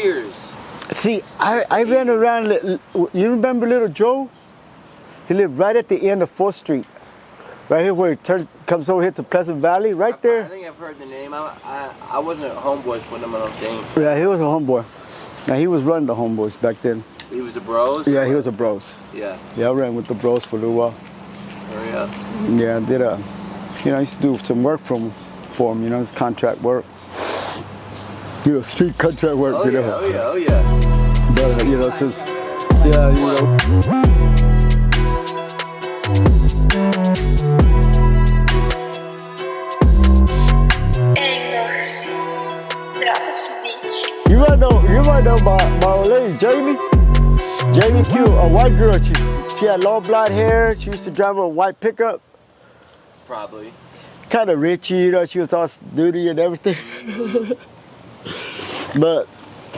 years. See, I ran around. You remember Little Joe? He lived right at the end of 4th Street. Right here where it comes over here to Pleasant Valley, right there. I think I've heard the name. I wasn't at Homeboys with him, I don't think. Yeah, he was a homeboy. Now he was running the Homeboys back then. He was a Bros? Yeah, he was a Bros. Yeah. Yeah, I ran with the Bros for a little while. Oh, yeah. Yeah, I did I used to do some work for him, it's contract work. Street contract work, Oh, yeah, oh, yeah. But, since, yeah, You might know my old lady, Jamie. Jamie Q, a white girl. She had long blonde hair. She used to drive a white pickup. Probably. Kind of rich, she was all duty and everything. But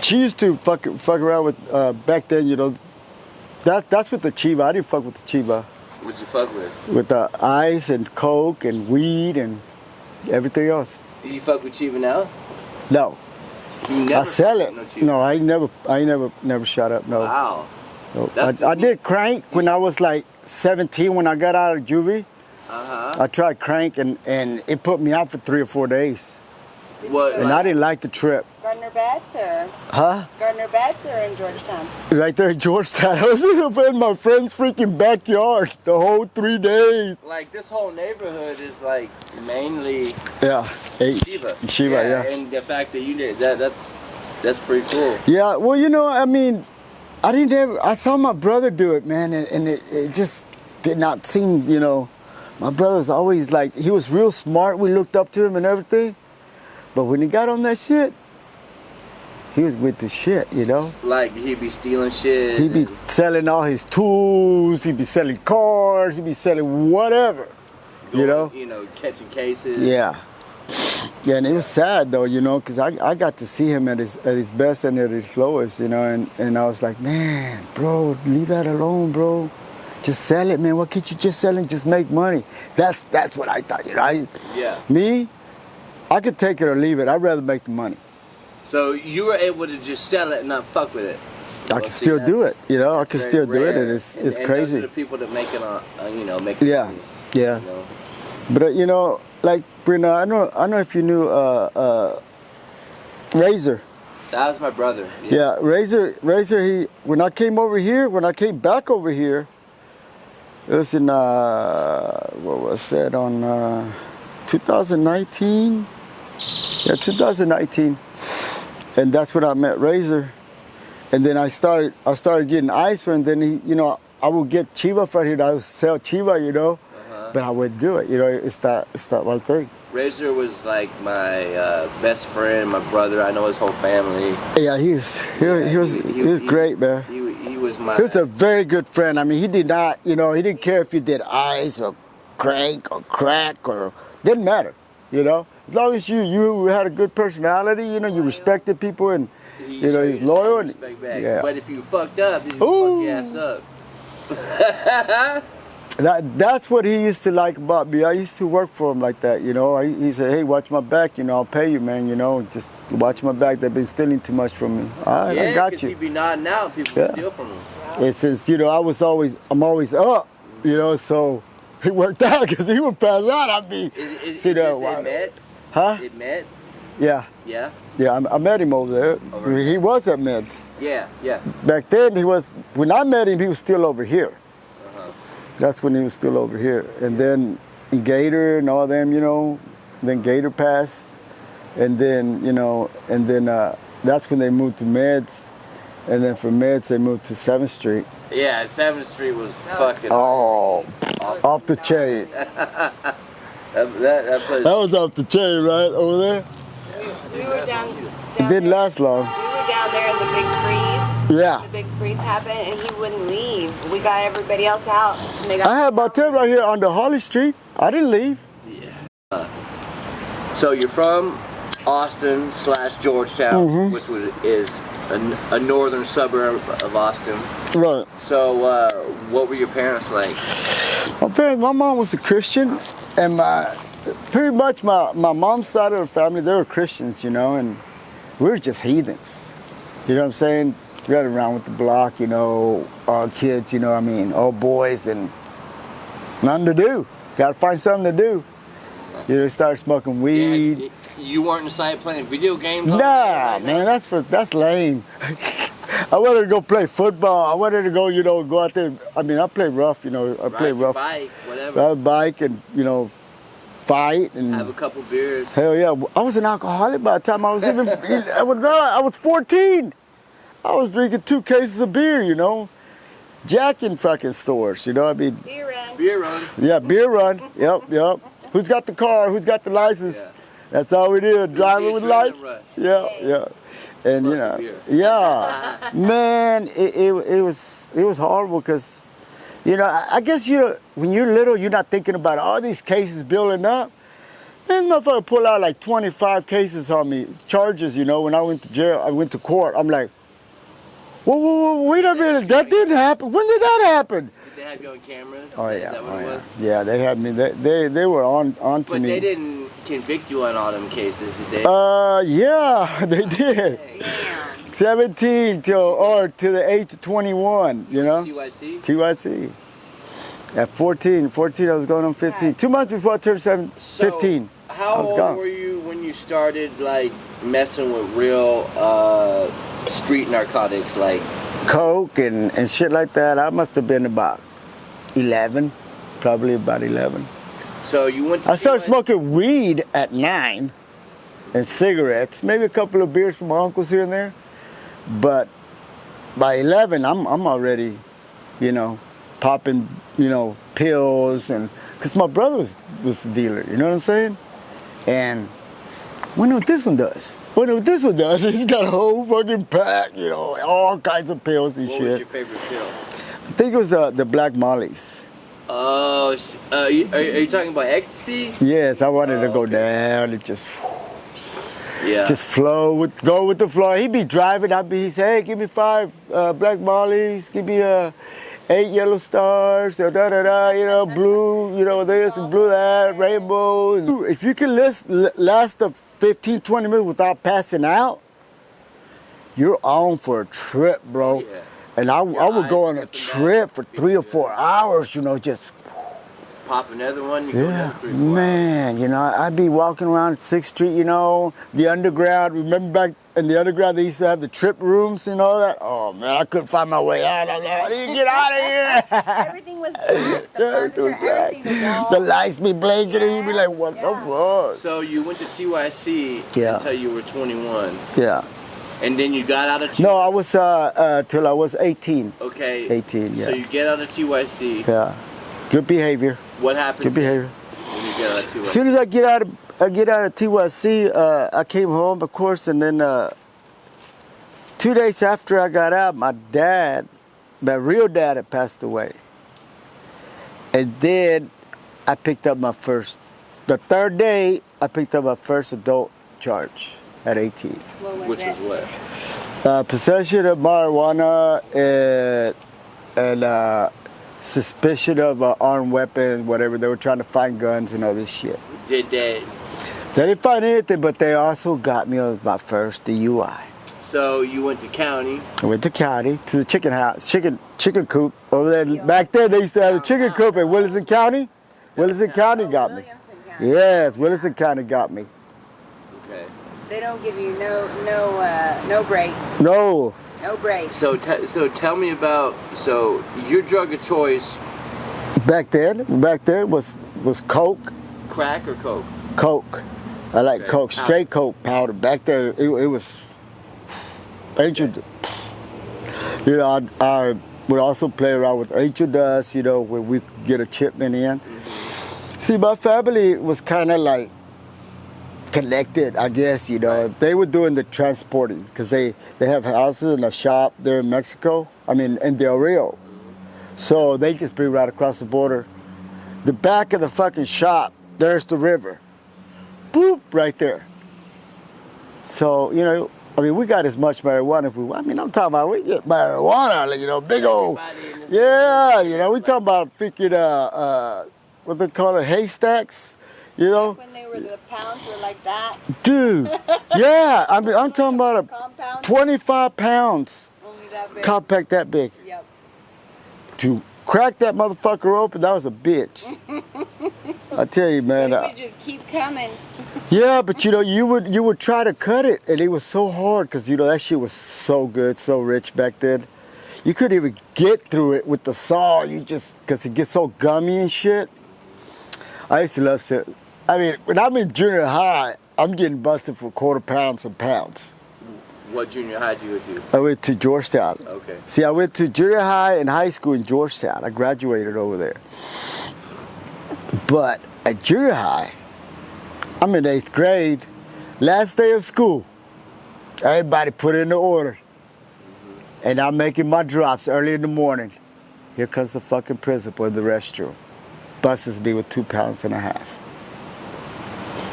she used to fuck around with, back then, that's with the Chiva. I didn't fuck with the Chiva. What'd you fuck with? With the ice and coke and weed and everything else. Did you fuck with Chiva now? No. You never I sell it. No, I never shot up. No. Wow. No. I did crank when I was like 17 when I got out of juvie. I tried crank and it put me out for 3 or 4 days. What? And I didn't like the trip. Gardner Betts or? Huh? Gardner Betts or in Georgetown? Right there in Georgetown. I was in my friend's freaking backyard the whole 3 days. Like this whole neighborhood is like mainly Chiva, yeah. And the fact that you did that's pretty cool. Yeah, well, I saw my brother do it, man, and it just did not seem, my brother's always like, he was real smart. We looked up to him and everything. But when he got on that shit, he was with the shit, Like he'd be stealing shit. He'd be selling all his tools. He'd be selling cars. He'd be selling whatever, catching cases. Yeah. Yeah, and it was sad though, because I got to see him at his best and at his lowest, and I was like, man, bro, leave that alone, bro. Just sell it, man. Why can't you just sell it and just make money? That's what I thought, Yeah. Me, I could take it or leave it. I'd rather make the money. So you were able to just sell it and not fuck with it. I can still do it, I can still do it, and it's crazy. Those are the people that make it, making yeah, movies, yeah. But like Brina, I know if you knew Razor. That was my brother. Yeah, Razor. When I came back over here, it was in what was that on 2019? Yeah, 2019, and that's when I met Razor, and then I started getting ice for him. Then I would get Chiva for him. I would sell Chiva, but I wouldn't do it. It's not my thing. Razor was like my best friend, my brother. I know his whole family. Yeah, he was great, man. He was my. He was a very good friend. I mean, he did not, he didn't care if you did ice or crank or crack or didn't matter, As long as you had a good personality, you respected people and he was loyal. Respect back. Yeah. But if you fucked up, he would fuck your ass up. That's what he used to like about me. I used to work for him like that, He said, hey, watch my back, I'll pay you, man, Just watch my back. They've been stealing too much from me. All right, I got you. He'd be nodding out, people would steal from him. And since, I'm always up, so it worked out because he would pass out. I'd be, is this Meds? Huh? It Meds? Yeah. Yeah? Yeah, I met him over there. Right. He was at Meds. Yeah. Back then, when I met him, he was still over here. That's when he was still over here. And then Gator and all them, then Gator passed. And then, that's when they moved to Meds. And then from Meds, they moved to 7th Street. Yeah, 7th Street was fucking... Oh, off the chain. that place... That was off the chain, right, over there? We were down it didn't last long. We were down there in the big freeze. Yeah. The big freeze happened, and he wouldn't leave. We got everybody else out. And I had my tent right here on the Holly Street. I didn't leave. Yeah. So you're from Austin / Georgetown, which is a northern suburb of Austin. Right. So what were your parents like? My mom was a Christian, and pretty much my mom's side of the family, they were Christians, and we were just heathens. You know what I'm saying? Running around with the block, you know, all kids, you know what I mean, all boys, and nothing to do. Got to find something to do. You know, start smoking weed. Yeah, you weren't inside playing video games all Nah, day? man, that's lame. I wanted to go play football. I wanted to go, you know, go out there. I mean, I play rough, you know. I play Ride your rough. bike, whatever. Ride a bike and, you know, fight and. Have a couple beers. Hell yeah, I was an alcoholic by the time I was even. I was 14. I was drinking 2 cases of beer, you know, Jack in fucking stores, you know. I mean, Beer run. Beer run. yeah, beer run. Yep. Who's got the car? Who's got the license? Yeah. That's all we did. Driving with adrenaline license. rush. Yeah. And you Plus a know, beer. yeah, man, it was horrible because, you know, I guess when you're little, you're not thinking about all these cases building up. Man, motherfucker pull out like 25 cases on me, charges. You know, when I went to jail, I went to court. I'm like, whoa, wait a minute, that didn't happen. When did that happen? Did they have you on cameras? Oh Is yeah, that what it was? yeah. They had me. They were on to But me. they didn't convict you on all them cases, did they? Yeah, they did. Damn. 17 to the age of 21. You know. TYC? TYC. At 14, I was going on 15. 2 months before I turned 15. So, how I was old gone. were you when you started like messing with real street narcotics, like? Coke and shit like that. I must have been about 11, probably about 11. So you went to I started TYC? smoking weed at 9 and cigarettes, maybe a couple of beers from my uncles here and there. But by 11, I'm already, you know, popping, you know, pills, and because my brother was the dealer, you know what I'm saying? And wonder what this one does. He's got a whole fucking pack, you know, all kinds of pills and What shit. was your favorite pill? I think it was the Black Mollies. Oh, are you talking about ecstasy? Yes, I wanted to go okay. down and just Yeah. go with the flow. He'd be driving, he'd say, hey, give me 5 Black Mollies, give me 8 yellow stars, you know, blue, you know, this and blue that, rainbow. If you can last the 15, 20 minutes without passing out, you're on for a trip, bro. Yeah. And I would eyes go on a flipping trip back. for 3 or 4 hours, you know, just. Pop another one, you go Yeah, another 3 4 man, you know, I'd be walking around 6th Street, you know, the underground. Remember back in the underground, they used to have the trip rooms and all that? Oh, man, I couldn't find my way out. I was like, how do you get out of here? Everything was black. The Everything was furniture, everything, the walls. The lights be blinking and you'd be like, what Yeah. the fuck? So you went to TYC Yeah. until you were 21, Yeah. and then you got out of TYC. No, I was, till I was 18. Okay. 18, yeah. So you get out of TYC. Yeah. Good behavior. What happens Good behavior. when you get out of TYC? As soon as I get out of TYC, I came home, of course, and then 2 days after I got out, my real dad had passed away. And then I picked up the 3rd day, I picked up my first adult charge at 18. What was Which it? was what? Possession of marijuana and suspicion of an armed weapon, whatever. They were trying to find guns and all this shit. Did they? They didn't find anything, but they also got me on my first DUI. So you went to county. I went to county, to the chicken house, chicken coop over there. Back then, they used to have a chicken coop in Williamson County. Williamson County got me. Williamson County. Yes, Williamson County got me. Okay. They don't give you no break. No, No break. So tell me about your drug of choice, back then was Coke. crack or coke? Coke. I like Okay. Coke, straight Coke powder. Back there, it was ancient. You know, I would also play around with ancient dust, you know, where we could get a shipment in. See, my family was kind of like connected, I guess, you know. Right. They were doing the transporting because they have houses and a shop there in Mexico, in Del Rio. So they just bring right across the border. The back of the fucking shop, there's the river. Boop, right there. So, you know, we got as much marijuana if we want. I'm talking about, we get marijuana, you know, big old. Everybody in this- Yeah, you know, we talking about freaking, what they call it, haystacks. You know, When they were the pounds were like that. dude. Yeah, I mean, I'm talking about a Compound. 25 pounds Only that big. compact that big. Yep. To crack that motherfucker open, that was a bitch. I tell you, man. But we just keep coming. Yeah, but you know, you would try to cut it, and it was so hard because you know that shit was so good, so rich back then. You couldn't even get through it with the saw. You just because it gets so gummy and shit. I used to love it. I mean, when I'm in junior high, I'm getting busted for quarter pounds and pounds. What junior high did you go to? I went to Georgetown. Okay. See, I went to junior high and high school in Georgetown. I graduated over there. But at junior high, I'm in 8th grade, last day of school. Everybody put in the order. And I'm making my drops early in the morning. Here comes the fucking principal in the restroom. Busts me with 2.5 pounds.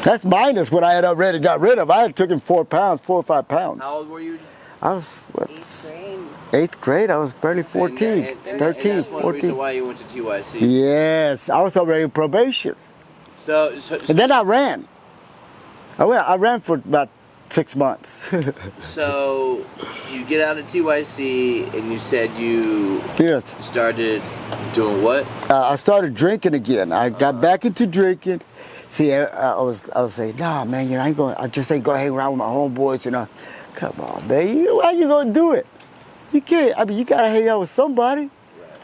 That's minus what I had already got rid of. I had took him 4 pounds, 4 or 5 pounds. How old were you? I was, what, 8th grade. 8th grade? I was barely 14, And 13, that's one reason 14. why you went to TYC. Yes, I was already on probation. So And then I ran. I ran for about 6 months. so you get out of TYC and you said you Yes. started doing what? I started drinking again. I got back into drinking. See, I was saying, nah, man, you know, I just ain't gonna hang around with my homeboys. You know, come on, man, why you gonna do it? You can't. I mean, you gotta hang out with somebody. Right.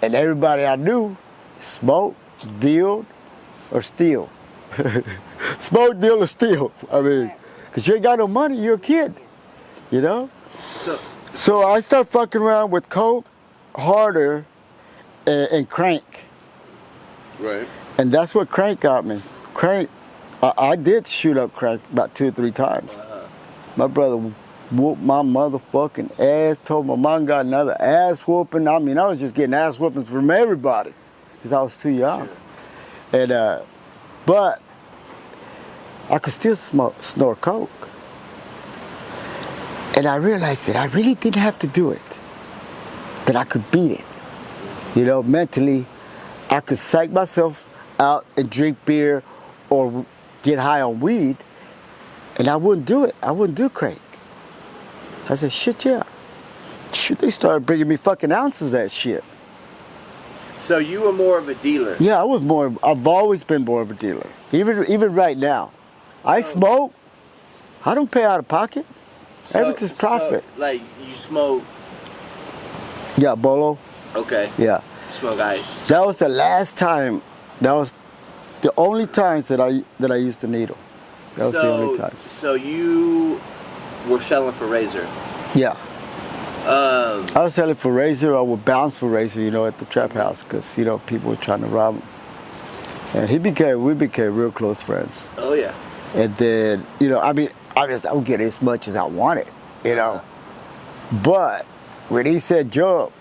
And everybody I knew, smoked, dealed, or steal. Smoke, deal, or steal. I mean, cause you ain't got no money. You're a kid, you know. So I started fucking around with coke, harder, and crank. Right. And that's what crank got me. Crank, I did shoot up crank about 2 or 3 times. My brother whooped my motherfucking ass, told my mom got another ass whooping. I mean, I was just getting ass whoopings from everybody because I was too young. Sure. And, but I could still snort coke. And I realized that I really didn't have to do it, that I could beat it. You know, mentally, I could psych myself out and drink beer or get high on weed, and I wouldn't do it. I wouldn't do crank. I said, shit, yeah. Shoot, they started bringing me fucking ounces of that shit. So you were more of a dealer. Yeah, I've always been more of a dealer. Even right now. I smoke. I don't pay out of pocket. Everything's profit. So, like, you smoke. Yeah, Bolo. Okay. Yeah. Smoke ice. That was the last time. That was the only times that I used the needle. That was the only times. So you were selling for Razor. Yeah. I was selling for Razor. I would bounce for Razor, you know, at the trap house because, you know, people were trying to rob him. And we became real close friends. Oh yeah. And then, you know, I mean, I would get as much as I wanted, you know. But when he said jump,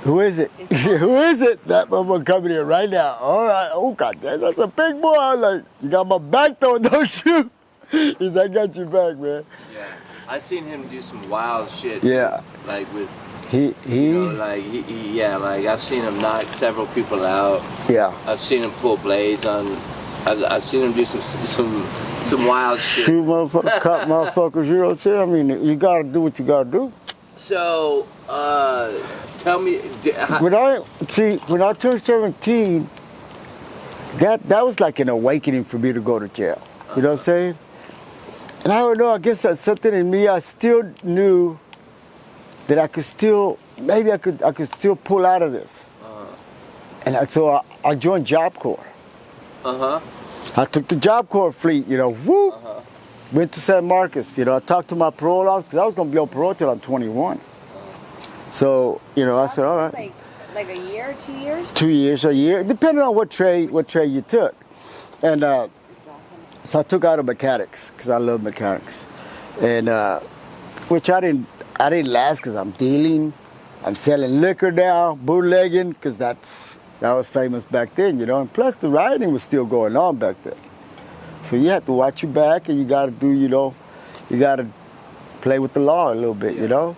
who is it? Who is it? That motherfucker coming here right now. All right. Oh, God damn, that's a big boy. I'm like, you got my back though, don't you? He said, I got your back, man. Yeah. I seen him do some wild shit. Yeah. Like with, He you know, like, yeah, like I've seen him knock several people out. yeah. I've seen him pull blades on, I've seen him do some wild shit. Shoot motherfuckers, cut motherfuckers, you know what I'm saying? I mean, you gotta do what you gotta do. So, tell me, When I turned 17, that was like an awakening for me to go to jail. You know what I'm saying? And I don't know, I guess that's something in me. I still knew that I could still, maybe I could still pull out of this. And so I joined Job Corps. I took the Job Corps fleet, you know, whoop. Went to San Marcos, you know, I talked to my parole officer because I was going to be on parole till I'm 21. So, you know, I said, all right. Like a year, 2 years? 2 years, a year, depending on what trade you took. And That's awesome. so I took auto mechanics because I love mechanics. And, which I didn't last because I'm dealing, I'm selling liquor now, bootlegging, because that was famous back then, you know. And plus the rioting was still going on back then. So you have to watch your back and you got to do, you know, you got to play with the law a little bit, you know.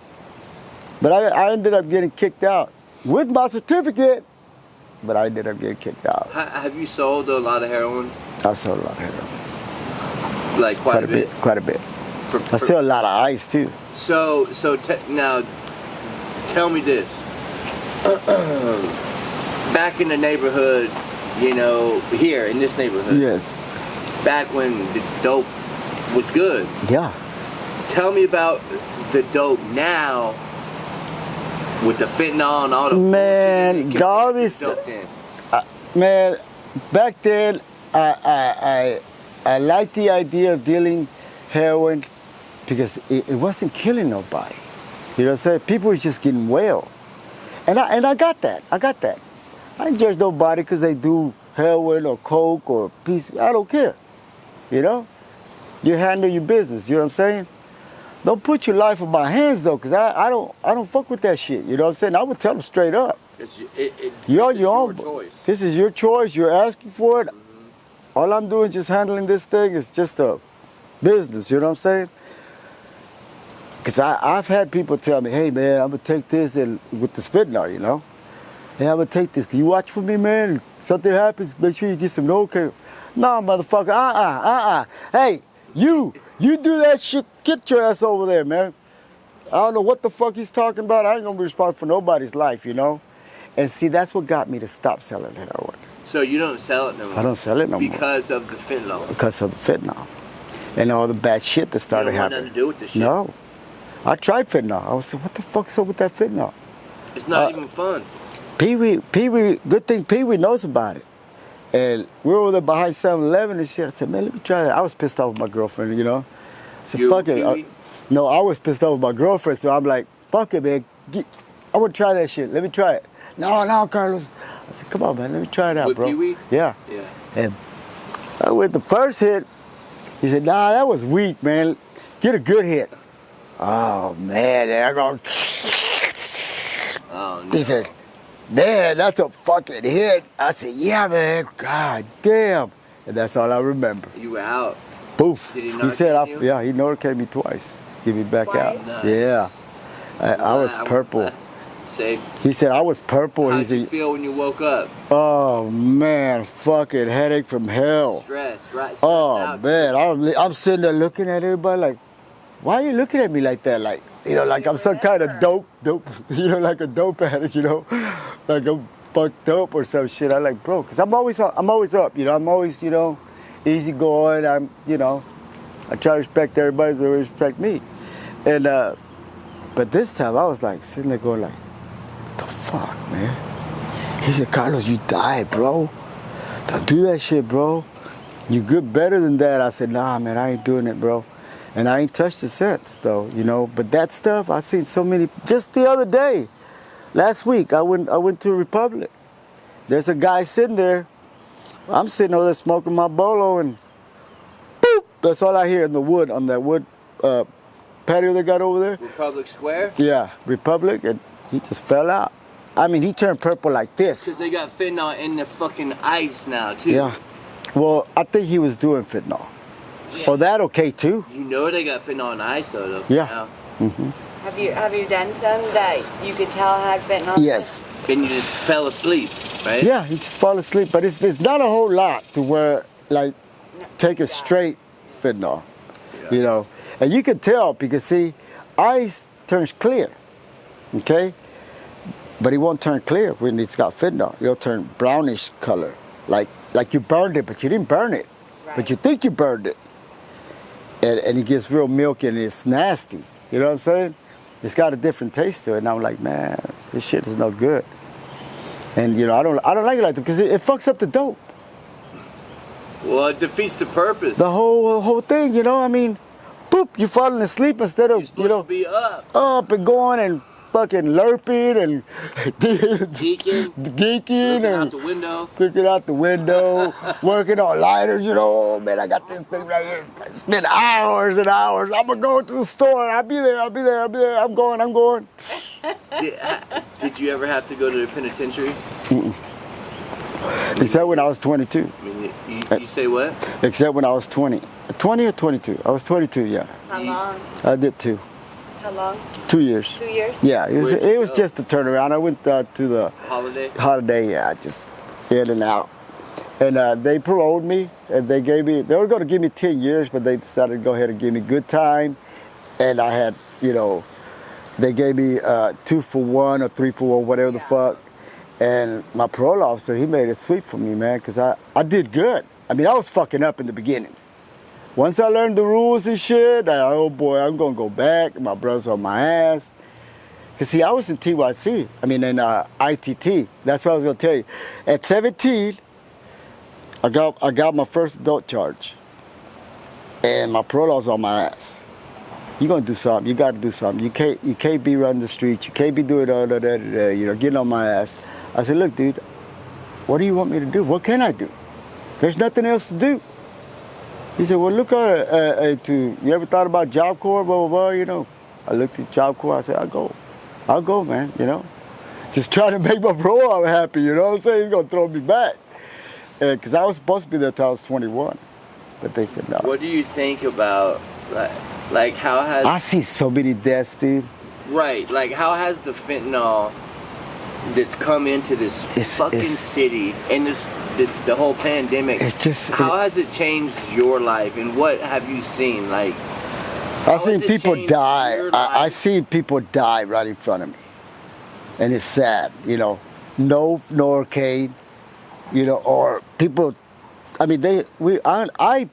But I ended up getting kicked out with my certificate. but I ended up getting kicked out. Have you sold a lot of heroin? I sold a lot of heroin. Like quite a bit? Quite a bit. For- I sell a lot of ice too. So now, tell me this. Back in the neighborhood, you know, here in this neighborhood. Yes. Back when the dope was good. Yeah. Tell me about the dope now with the fentanyl and all the Man, bullshit. all this- Man, back then, I liked the idea of dealing heroin because it wasn't killing nobody. You know what I'm saying? People were just getting well. And I got that. I ain't judge nobody because they do heroin or coke or piece. I don't care. You know? You handle your business. You know what I'm saying? Don't put your life in my hands though, because I don't fuck with that shit. You know what I'm saying? I would tell them straight up. You're on your own. Choice. This is your choice. You're asking for it. All I'm doing just handling this thing is just a business. You know what I'm saying? Because I've had people tell me, hey man, I'm going to take this and with this fentanyl, you know? Hey, I'm going to take this. Can you watch for me, man? If something happens, make sure you get some Novocaine. No, motherfucker, Hey, you do that shit, get your ass over there, man. I don't know what the fuck he's talking about. I ain't going to be responsible for nobody's life, you know? And see, that's what got me to stop selling heroin. So you don't sell it no more? I don't sell it no more. Because of the fentanyl? Because of the fentanyl. And all the bad shit that started You don't want happening. nothing to do with this shit? No. I tried fentanyl. I was like, what the fuck's up with that fentanyl? It's not even fun. Pee-wee, good thing Pee-wee knows about it. And we were over there behind 7-Eleven and shit. I said, man, let me try that. I was pissed off with my girlfriend, you know? I said, You, fuck it. Pee-wee? No, I was pissed off with my girlfriend, so I'm like, fuck it, man. I want to try that shit. Let me try it. No, Carlos. I said, come on, man, let me try it out, With bro. Pee-wee? Yeah. Yeah. And I went the first hit. He said, nah, that was weak, man. Get a good hit. Oh, man, there I go. Oh, no. He said, man, that's a fucking hit. I said, yeah, man. God damn. And that's all I remember. You were out. Poof. Did he said, Narcan you? yeah, he Narcaned me twice. Give me back Twice? out. Nice. Yeah. I was purple. Say, He said, I was purple. how'd He you said, feel when you woke up? oh, man, fucking headache from hell. Stressed, right? Stressed Oh, out. man, I'm sitting there looking at everybody like, why are you looking at me like that? Like, you know, like I'm some kind of dope, you know, like a dope addict, you know, like I'm fucked up or some shit. I like, bro, because I'm always up, you know, I'm always, you know, easy going. I'm, you know, I try to respect everybody, they respect me. And, but this time I was like sitting there going like, what the fuck, man? He said, Carlos, you died, bro. Don't do that shit, bro. You good better than that. I said, nah, man, I ain't doing it, bro. And I ain't touched it since, though, you know. But that stuff, I seen so many. Just the other day, last week, I went to Republic. There's a guy sitting there. I'm sitting over there smoking my bolo, and boop! That's all I hear in the wood, on that wood patio they got over there. Republic Square? Yeah, Republic, and he just fell out. I mean, he turned purple like this. Because they got fentanyl in the fucking ice now, too. Yeah. Well, I think he was doing fentanyl. Oh, that okay too? You know they got fentanyl in the ice, though. Yeah. Now. Mm-hmm. Have you done some that you could tell had fentanyl? Yes. And you just fell asleep, right? Yeah, he just fall asleep, but it's not a whole lot to where like take a straight fentanyl, Yeah. you know. And you can tell because see, ice turns clear, okay, but it won't turn clear when it's got fentanyl. It'll turn brownish color, like you burned it, but you didn't burn it, but you think you burned it, and it gets real milky and it's nasty. You know what I'm saying? It's got a different taste to it, and I'm like, man, this shit is no good. And you know, I don't like it like that because it fucks up the dope. Well, it defeats the purpose. The whole thing, you know. I mean, boop, you're falling asleep instead of You're supposed to be up. up and going and fucking lurping and Geeking. geeking Looking out and the window. looking out the window, working on lighters. You know, oh man, I got this thing right here. I spend hours and hours. I'm gonna go to the store. I'll be there. I'm going. Did you ever have to go to the penitentiary? Except when I was 22. I mean, you say what? Except when I was 20. 20 or 22? I was 22, yeah. How long? I did 2. How long? 2 years. 2 years? Yeah, Where'd you it was go? just a turnaround. I went to the Holiday? Holiday, yeah, just in and out. And they paroled me, and they were going to give me 10 years, but they decided to go ahead and give me good time. And I had, they gave me 2 for 1 or 3 for 1, whatever the Yeah. fuck. And my parole officer, he made it sweet for me, man, because I did good. I mean, I was fucking up in the beginning. Once I learned the rules and shit, oh boy, I'm going to go back. My brother's on my ass. Because, see, I was in TYC. I mean, in ITT. That's what I was going to tell you. At 17, I got my first adult charge. And my parole was on my ass. You're going to do something. You got to do something. You can't be running the streets. You can't be doing getting on my ass. I said, look, dude, what do you want me to do? What can I do? There's nothing else to do. He said, well, look, you ever thought about Job Corps, blah, blah, blah, I looked at Job Corps, I said, I'll go, man, Just trying to make my parole happy, you know what I'm saying? He's going to throw me back. Because I was supposed to be there till I was 21. But they said no. What do you think about, like how has... I see so many deaths, dude. Right, like how has the fentanyl that's come into this fucking city and the whole pandemic, It's just... how has it changed your life and what have you seen? Like, I've seen has it people changed die. your I life? seen people die right in front of me. And it's sad, No Novocaine, or people, I mean, I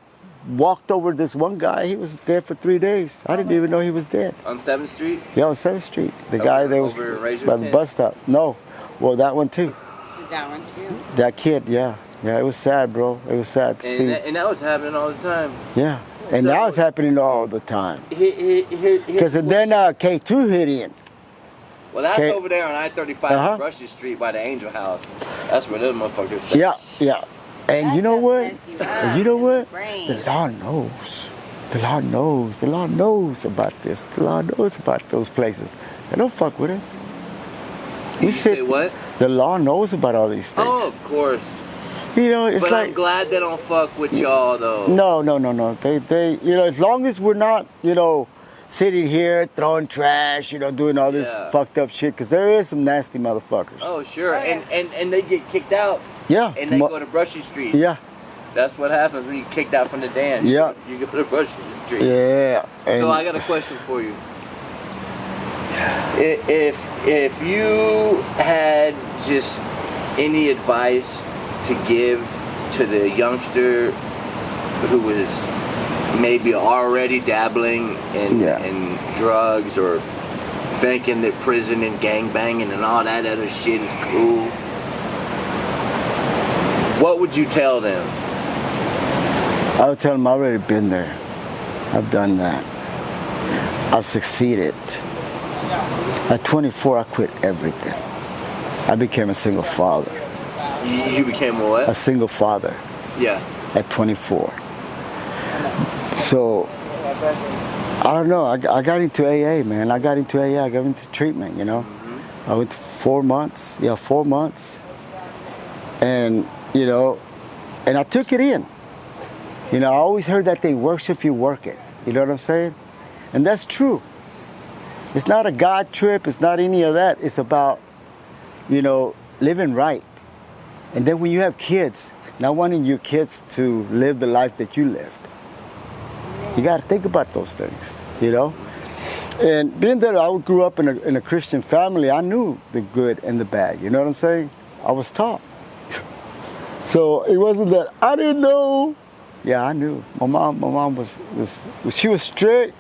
walked over this one guy, he was dead for 3 days. I didn't even know he was dead. On 7th Street? Yeah, on 7th Street. The guy that was over in by the Razorton? bus stop. No, well, that one too. That one too. That kid, yeah. Yeah, it was sad, bro. It was sad to see. And that was happening all the time. Yeah, and So- now it's happening all the time. Because Because then K2 hit in. Well, that's Okay. over there on I-35 Uh-huh. on Rushing Street by the Angel House. That's where those motherfuckers stay. Yeah, yeah. And you know what? And you know what? Brain. The law knows. The law knows. The law knows about this. The law knows about those places. They don't fuck with us. You say what? The law knows about all these things. Oh, of course. It's But like I'm glad they don't fuck with y'all, though. no. They as long as we're not, sitting here throwing trash, doing all this Yeah. fucked up shit, because there is some nasty motherfuckers. Oh, sure. Oh, yeah. And they get kicked out. Yeah. And they go to Brushy Street. Yeah. That's what happens when you get kicked out from the dam. Yeah. You go to Brushy Street. Yeah. So I got a question for you. If you had just any advice to give to the youngster who was maybe already dabbling in drugs or thinking that prison and gangbanging and all that other shit is cool, what would you tell them? I would tell them I've already been there. I've done that. I succeeded. At 24, I quit everything. I became a single father. You became a what? A single father Yeah. at 24. So, I don't know. I got into AA, man. I got into AA. I got into treatment, I went to 4 months. Yeah, 4 months. And, and I took it in. I always heard that they worship you work it. You know what I'm saying? And that's true. It's not a God trip. It's not any of that. It's about, living right. And then when you have kids, not wanting your kids to live the life that you lived. You got to think about those things, And being that I grew up in a Christian family, I knew the good and the bad. You know what I'm saying? I was taught. So it wasn't that I didn't know. Yeah, I knew. My mom was she was strict,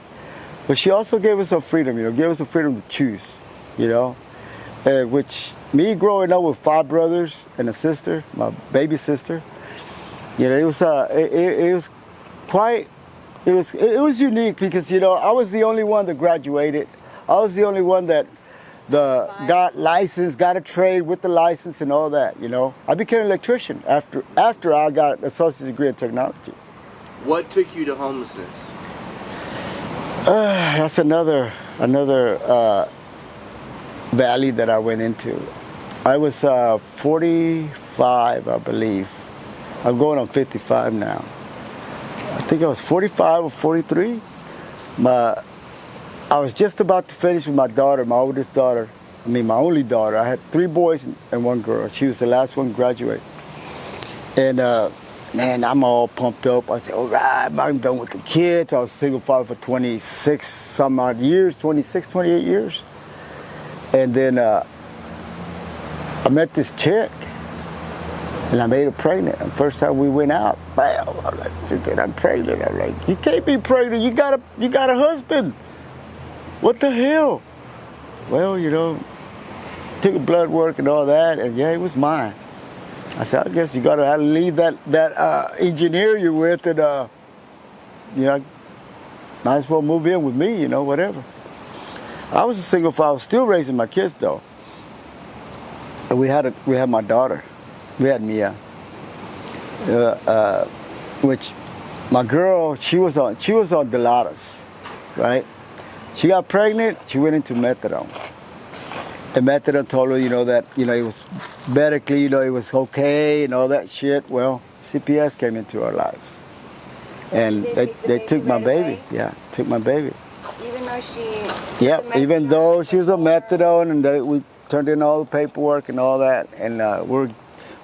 but she also gave us some freedom, gave us the freedom to choose, which me growing up with 5 brothers and a sister, my baby sister, it was quite, it was unique because, I was the only one that graduated. I was the only one that got licensed, got a trade with the license and all that, I became an electrician after I got an associate's degree in technology. What took you to homelessness? That's another valley that I went into. I was 45, I believe. I'm going on 55 now. I think I was 45 or 43. I was just about to finish with my daughter, my oldest daughter. I mean, my only daughter. I had 3 boys and 1 girl. She was the last one to graduate. And man, I'm all pumped up. I said, all right, I'm done with the kids. I was a single father for 26 some odd years, 26, 28 years. And then I met this chick, and I made her pregnant. And first time we went out, bam, I'm like, she said, I'm pregnant. I'm like, you can't be pregnant. You got a husband. What the hell? Well, you know, took a blood work and all that, and yeah, it was mine. I said, I guess you gotta have to leave that engineer you're with, and you know, might as well move in with me, you know, whatever. I was a single father, I was still raising my kids though. And we had my daughter, we had Mia, which my girl, she was on Dilaudid, right? She got pregnant, she went into methadone. And methadone told her, you know, that, you know, it was medically, you know, it was okay and all that shit. Well, CPS came into our lives. And they took my baby. Yeah, took my baby. Even though she... Yeah, even though she was on methadone, and we turned in all the paperwork and all that. And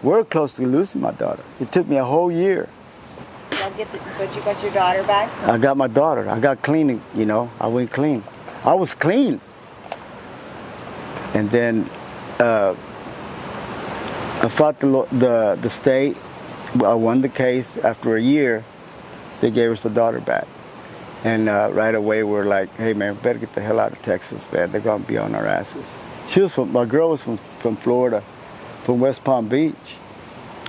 we're close to losing my daughter. It took me a whole year. But you got your daughter back? I got my daughter. I got clean, you know. I went clean. I was clean. And then I fought the state. I won the case. After a year, they gave us the daughter back. And right away, we're like, hey, man, we better get the hell out of Texas, man. They're going to be on our asses. My girl was from Florida, from West Palm Beach.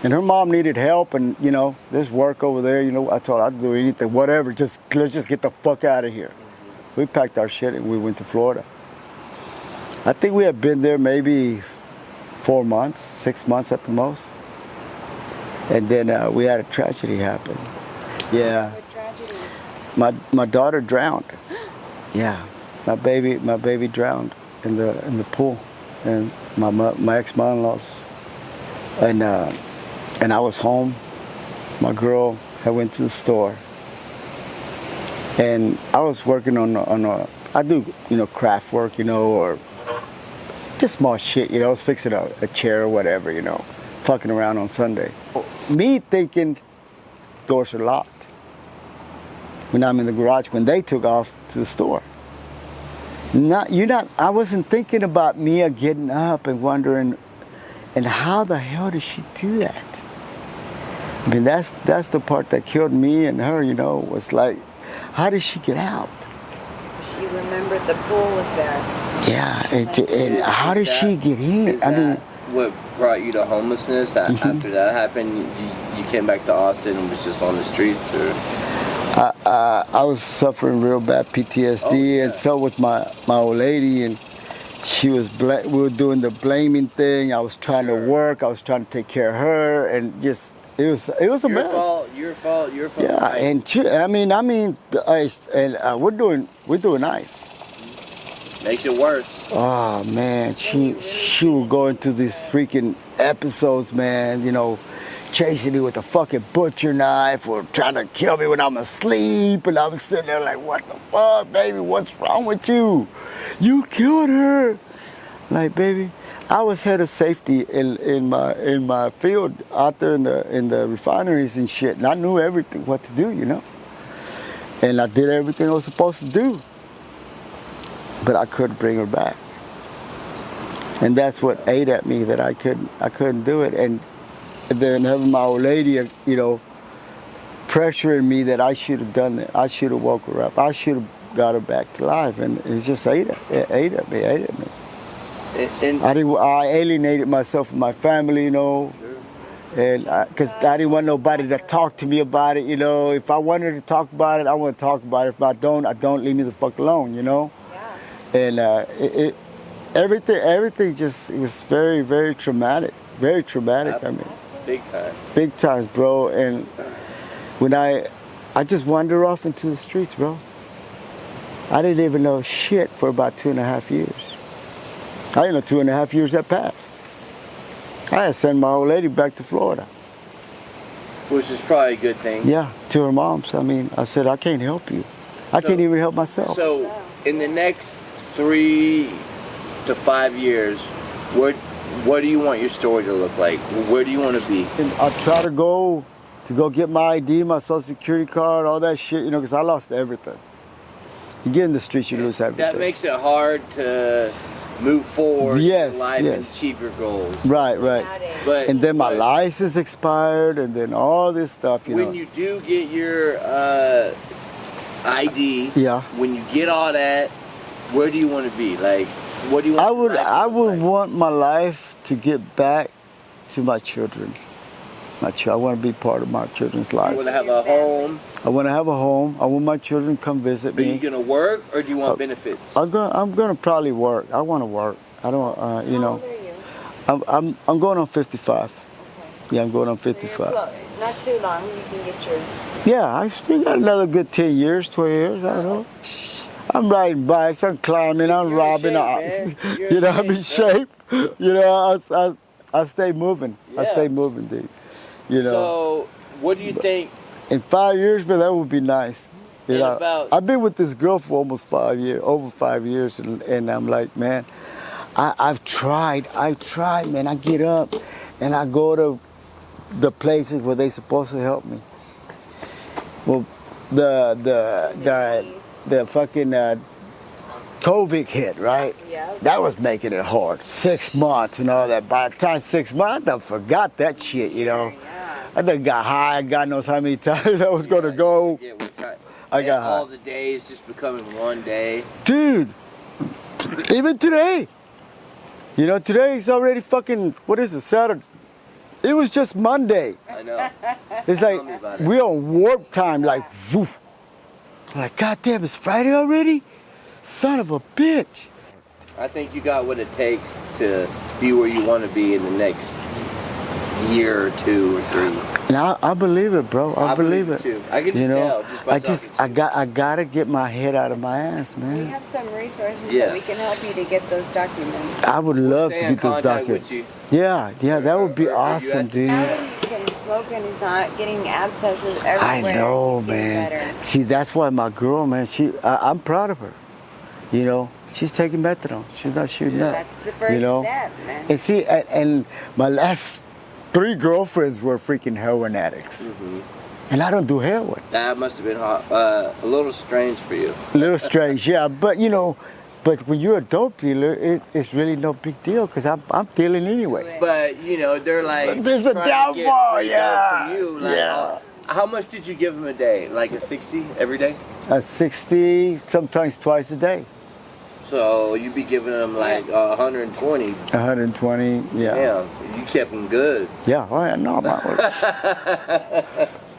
And her mom needed help, and, you know, there's work over there. You know, I told her I'd do anything, whatever. Let's just get the fuck out of here. We packed our shit and we went to Florida. I think we had been there maybe 4 months, 6 months at the most. And then we had a tragedy happen. Yeah. What tragedy? My daughter drowned. Yeah. My baby drowned in the pool. And my ex-mother-in-law's. And I was home. My girl had went to the store. And I was working I do, you know, craft work, you know, or just small shit, you know. I was fixing a chair or whatever, you know, fucking around on Sunday. Me thinking doors are locked when I'm in the garage when they took off to the store. I wasn't thinking about Mia getting up and wondering, and how the hell did she do that? I mean, that's the part that killed me and her, you know, was like, how did she get out? She remembered the pool was there. Yeah, and how did she get in? I mean, what brought you to homelessness? After that happened, you came back to Austin and was just on the streets, or? I was suffering real bad PTSD, and so was my old lady, and she was we were doing the blaming thing. I was trying to work. I was trying to take care of her, and just it was a mess. Your fault. Yeah, right? And we're doing nice. Makes it worse. Oh man, she would go into these freaking episodes, man. You know, chasing me with a fucking butcher knife or trying to kill me when I'm asleep, and I'm sitting there like, what the fuck, baby? What's wrong with you? You killed her. Like, baby, I was head of safety in my field out there in the refineries and shit, and I knew everything what to do, you know. And I did everything I was supposed to do, but I couldn't bring her back. And that's what ate at me, that I couldn't do it. And then having my old lady, you know, pressuring me that I should have done it. I should have woke her up. I should have got her back to life, and it just ate at me. And I alienated myself from my family, you know, and because I didn't want nobody to talk to me about it, you know. If I wanted to talk about it, I want to talk about it. If I don't, leave me the fuck alone, you know. Yeah. And everything just, it was very, very traumatic. Very traumatic. I mean, big time. Big times, bro. And when I just wandered off into the streets, bro. I didn't even know shit for about 2.5 years. I didn't know 2.5 years had passed. I had to send my old lady back to Florida. Which is probably a good thing. Yeah, to her mom's. I mean, I said, I can't help you. I can't even help myself. So in the next 3 to 5 years, what do you want your story to look like? Where do you want to be? And I try to go get my ID, my social security card, all that shit, you know, because I lost everything. You get in the streets, you lose everything. That makes it hard to move forward Yes, in life and yes. achieve your goals. Right, right. But And then my but license expired, and then all this stuff, you know. when you do get your ID, Yeah. when you get all that, where do you want to be? Like, what do you want? I your would life to I look would like? want my life to get back to my children. I want to be part of my children's You lives. want to have a home? I want to have a home. I want my children to come visit Are you me. gonna work or do you want benefits? I'm gonna probably work. I want to work. I don't you How know. old are you? I'm going on 55. Okay. Yeah, I'm going on So you're 55. not too long. You can get your. Yeah, I still got another good 10 years, 12 years. I don't know. I'm riding bikes. I'm climbing. I'm You're in robbing. shape, man. You're You know, in I'm in shape, shape. You know, I stay moving. I Yeah. stay moving, dude. You know. So, what do you think? In 5 years, man, that would be nice. You In know, about- I've been with this girl for almost 5 years, over 5 years, and I'm like, man, I've tried, man. I get up and I go to the places where they supposed to help me. Well, the fucking COVID hit, right? Yeah. That was making it hard. 6 months and all that. By the time 6 months, I done forgot that shit, you know. Yeah. I done got high. God knows how many times I was gonna go. Yeah, we're trying- I and got all high. the days just becoming one day. Dude, even today. You know, today is already fucking, what is it, Saturday? It was just Monday. I know. It's Tell me like, about it. we're on warp time, like, woof. I'm like, God damn, it's Friday already? Son of a bitch. I think you got what it takes to be where you want to be in the next year or 2 or 3. And I believe it, bro. I believe it. too. I can just You know, tell just by talking to you. I gotta get my head out of my ass, We man. have some resources Yeah. that we can help you to get those documents. I would love Stay to in get those contact documents. with you. Yeah, that would be Are you awesome, at- dude. Now that he's getting smoking, he's not getting abscesses everywhere. I know, He's getting man. better. See, that's why my girl, man, I'm proud of her. You know, she's taking methadone. She's not shooting up. That's the first you know? step, man. And see, and my last 3 girlfriends were freaking heroin addicts. Mm-hmm. And I don't do heroin. That must have been hard, a little strange for you. A little strange, yeah. But, you know, but when you're a dope dealer, it's really no big deal because I'm dealing anyway. But you know, they're like There's a trying to get downfall, free dope yeah. from you. Like, Yeah. how much did you give them a day? Like a 60 every day? 60, sometimes twice a day. So you'd be giving them like 120. 120, yeah. Damn, you kept them good. Yeah, oh yeah, no,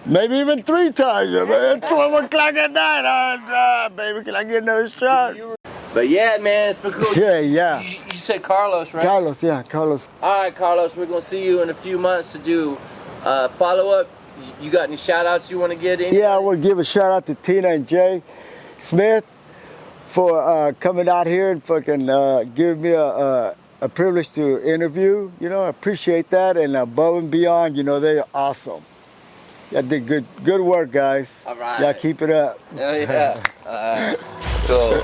maybe even 3 times. Man. 12 o'clock at night, baby, can I get another shot? But yeah, man, it's been cool. Yeah. You said Carlos, right? Carlos, yeah, Carlos. All right, Carlos, we're gonna see you in a few months to do follow up. You got any shout outs you want to get in? Yeah, I want to give a shout out to Tina and Jay Smith for coming out here and fucking giving me a privilege to interview. You know, I appreciate that. And above and beyond, you know, they're awesome. Y'all did good work, guys. All right. Y'all keep it up. Oh, yeah. Cool.